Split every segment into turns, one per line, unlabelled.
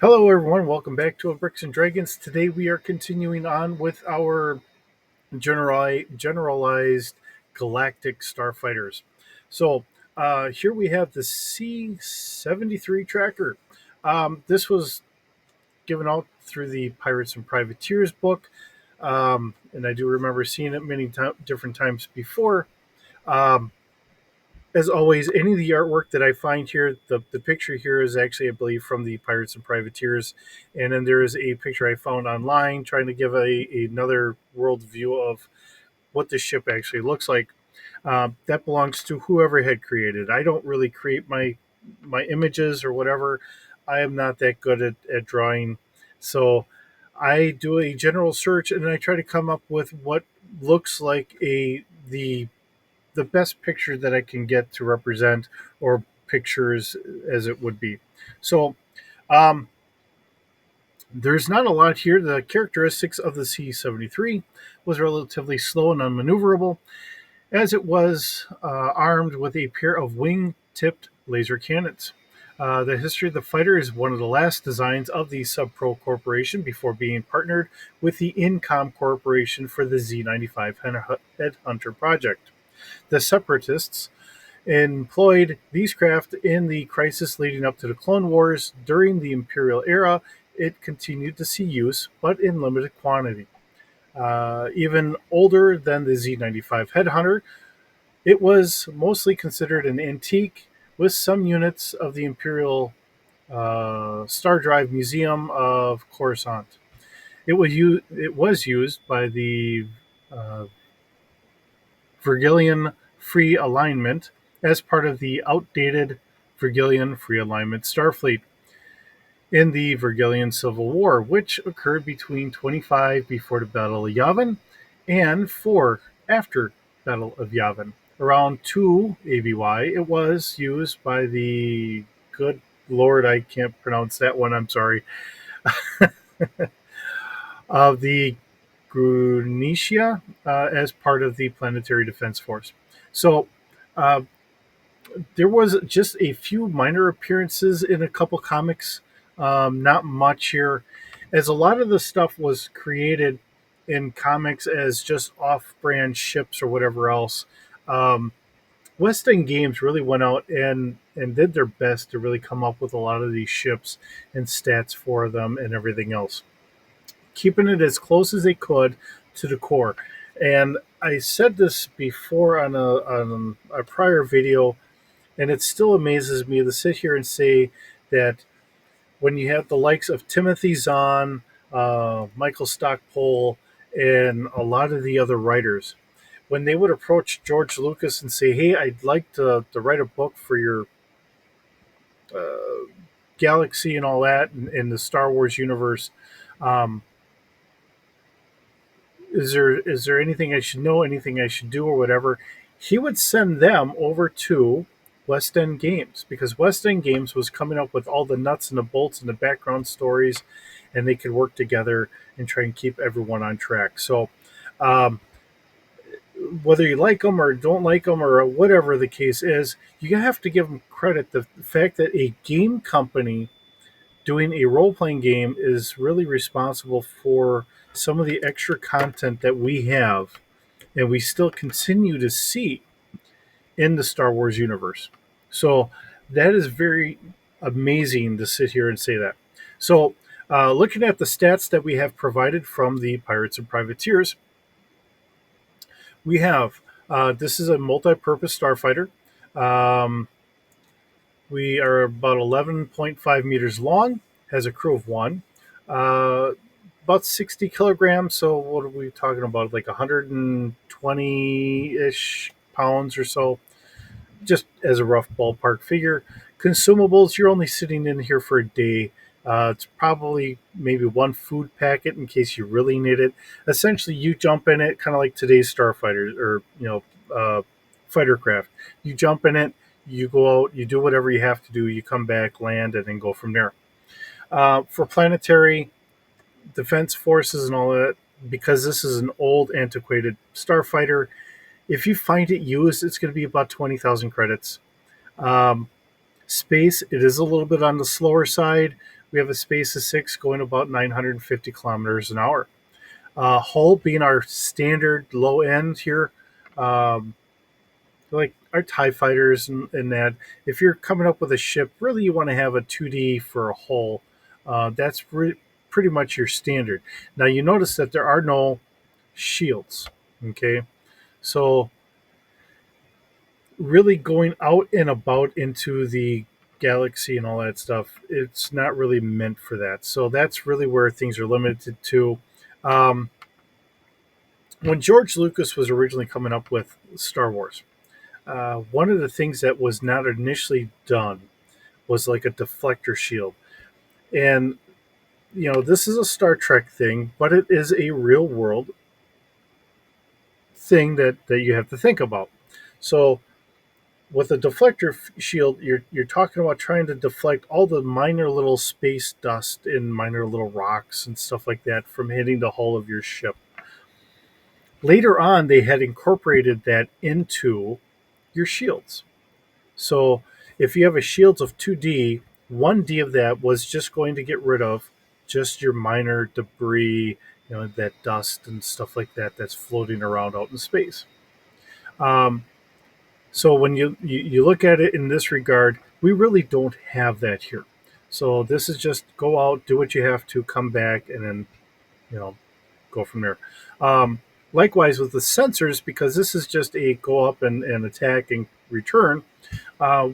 Hello, everyone. Welcome back to Bricks and Dragons. Today we are continuing on with our generalized galactic starfighters. So here we have the C-73 tracker. This was given out through the Pirates and Privateers book, and I do remember seeing it many different times before. Um, as always, any of the artwork that I find here, the picture here is actually, I believe, from the Pirates and Privateers. And then there is a picture I found online trying to give another world view of what the ship actually looks like. That belongs to whoever had created. I don't really create my images or whatever. I am not that good at drawing. So I do a general search and I try to come up with what looks like the best picture that I can get to represent, or pictures as it would be. So um, there's not a lot here. The characteristics of the C-73 was relatively slow and unmaneuverable, as it was armed with a pair of wing-tipped laser cannons. The history of the fighter is one of the last designs of the Subpro Corporation before being partnered with the Incom Corporation for the Z-95 Headhunter project. The Separatists employed these craft in the crisis leading up to the Clone Wars. During the Imperial era, it continued to see use, but in limited quantity. Even older than the Z-95 Headhunter, it was mostly considered an antique, with some units of the Imperial Star Drive Museum of Coruscant. It was used by the uh, Virgilian Free Alignment as part of the outdated Virgilian Free Alignment Starfleet in the Virgilian Civil War, which occurred between 25 before the Battle of Yavin and 4 after Battle of Yavin. Around 2 ABY, it was used by the good Lord, I can't pronounce that one, I'm sorry, of the Grunicia as part of the Planetary Defense Force. So uh, there was just a few minor appearances in a couple comics, not much here, as a lot of the stuff was created in comics as just off-brand ships or whatever else. Um, West End Games really went out and did their best to really come up with a lot of these ships and stats for them and everything else, keeping it as close as they could to the core. And I said this before on a prior video, and it still amazes me to sit here and say that when you have the likes of Timothy Zahn, Michael Stockpole, and a lot of the other writers, when they would approach George Lucas and say, "Hey, I'd like to write a book for your galaxy and all that in the Star Wars universe, um, is there anything I should know, anything I should do, or whatever?" He would send them over to West End Games, because West End Games was coming up with all the nuts and the bolts and the background stories, and they could work together and try and keep everyone on track. So, um, whether you like them or don't like them or whatever the case is, you have to give them credit. The fact that a game company doing a role playing game is really responsible for some of the extra content that we have and we still continue to see in the Star Wars universe. So that is very amazing to sit here and say that. So, looking at the stats that we have provided from the Pirates and Privateers, we have this is a multi purpose starfighter. Um, we are about 11.5 meters long, has a crew of one, uh, about 60 kilograms. So, what are we talking about? Like 120 ish pounds or so, just as a rough ballpark figure. Consumables, you're only sitting in here for a day. It's probably maybe one food packet in case you really need it. Essentially, you jump in it, kind of like today's starfighters or fighter craft. You jump in it, you go out, you do whatever you have to do, you come back, land, and then go from there. For planetary defense forces and all that, because this is an old, antiquated starfighter, if you find it used, it's going to be about 20,000 credits. Um, Space, it is a little bit on the slower side, We have a space of 6 going about 950 kilometers an hour. Hull being our standard low end here, um, like our TIE fighters and that. If you're coming up with a ship, really you want to have a 2D for a hull. That's pretty much your standard. Now you notice that there are no shields. Okay, so really going out and about into the galaxy and all that stuff, it's not really meant for that. So that's really where things are limited to. Um, when George Lucas was originally coming up with Star Wars, one of the things that was not initially done was like a deflector shield. And, this is a Star Trek thing, but it is a real world thing that you have to think about. So, with a deflector shield, you're talking about trying to deflect all the minor little space dust and minor little rocks and stuff like that from hitting the hull of your ship. Later on, they had incorporated that into your shields. So if you have a shields of 2D, 1D of that was just going to get rid of just your minor debris, that dust and stuff like that that's floating around out in space. Um, so when you look at it in this regard, we really don't have that here. So this is just go out, do what you have to, come back, and then you know go from there. Um, Likewise with the sensors, because this is just a go up and attack and return.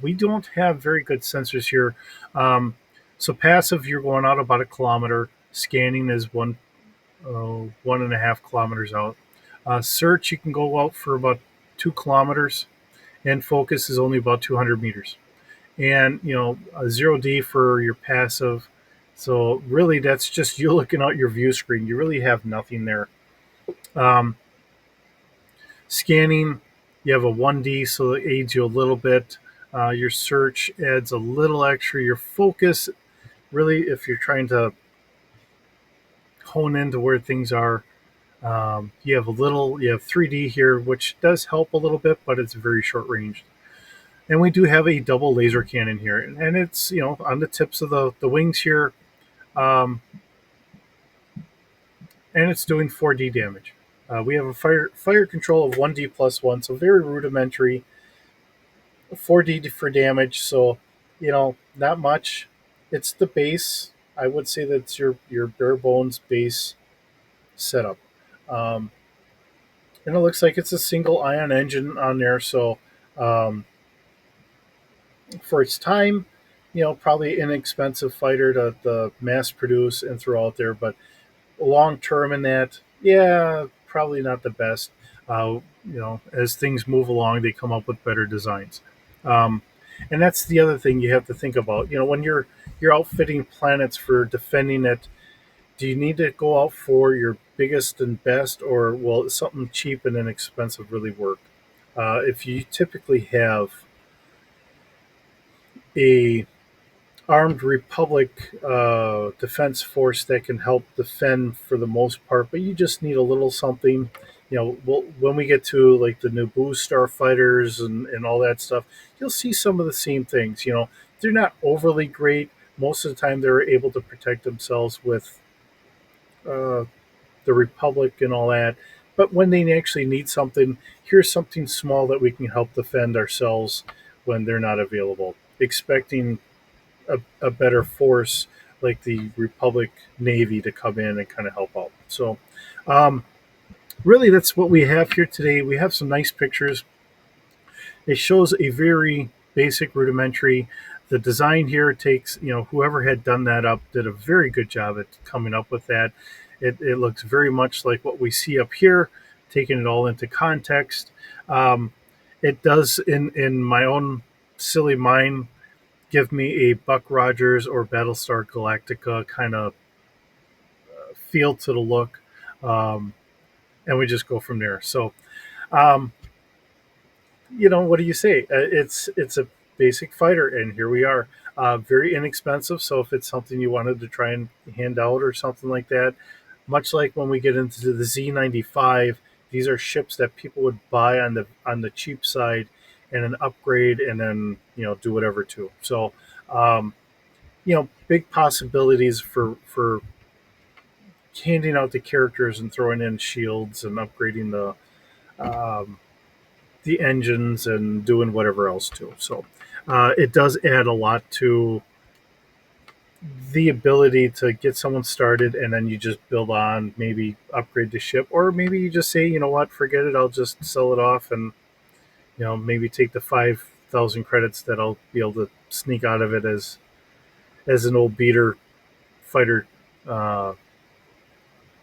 We don't have very good sensors here. Um, so passive, you're going out about a kilometer. Scanning is 1.5 kilometers out. Search, you can go out for about 2 kilometers, and focus is only about 200 meters. And a 0D for your passive. So really, that's just you looking out your view screen. You really have nothing there. Um, Scanning, you have a 1D, so it aids you a little bit. Your search adds a little extra. Your focus, really, if you're trying to hone into where things are, you have 3D here, which does help a little bit, but it's very short range. And we do have a double laser cannon here, and it's on the tips of the wings here, um, and it's doing 4D damage. We have a fire control of 1D plus 1, so very rudimentary. 4D for damage, so not much. It's the base. I would say that's your bare bones base setup. Um, and it looks like it's a single ion engine on there, so um, for its time, probably inexpensive fighter to mass produce and throw out there, but long term in that, yeah, probably not the best. As things move along, they come up with better designs. Um, and that's the other thing you have to think about. When you're outfitting planets for defending it, do you need to go out for your biggest and best, or will something cheap and inexpensive really work? If you typically have a armed republic defense force that can help defend for the most part, but you just need a little something. When we get to like the Naboo starfighters and all that stuff, you'll see some of the same things. They're not overly great. Most of the time, they're able to protect themselves with uh, the republic and all that. But when they actually need something, here's something small that we can help defend ourselves when they're not available. Expecting a better force like the Republic Navy to come in and kind of help out. So, um, really, that's what we have here today. We have some nice pictures. It shows a very basic rudimentary. The design here takes, whoever had done that up did a very good job at coming up with that. It looks very much like what we see up here, taking it all into context. Um, it does, in my own silly mind, give me a Buck Rogers or Battlestar Galactica kind of feel to the look, um, and we just go from there. So, um, what do you say? It's a basic fighter, and here we are. Very inexpensive. So if it's something you wanted to try and hand out or something like that, much like when we get into the Z95, these are ships that people would buy on the cheap side and then upgrade and then do whatever to. So. big possibilities for handing out the characters and throwing in shields and upgrading um, the engines and doing whatever else too. So it does add a lot to the ability to get someone started, and then you just build on, maybe upgrade the ship, or maybe you just say, you know what, forget it, I'll just sell it off, and maybe take the 5,000 credits that I'll be able to sneak out of it as an old beater fighter, uh,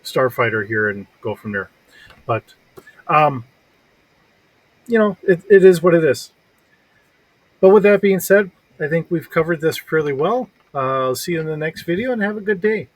starfighter here, and go from there. But um, it is what it is. But with that being said, I think we've covered this fairly well. I'll see you in the next video, and have a good day.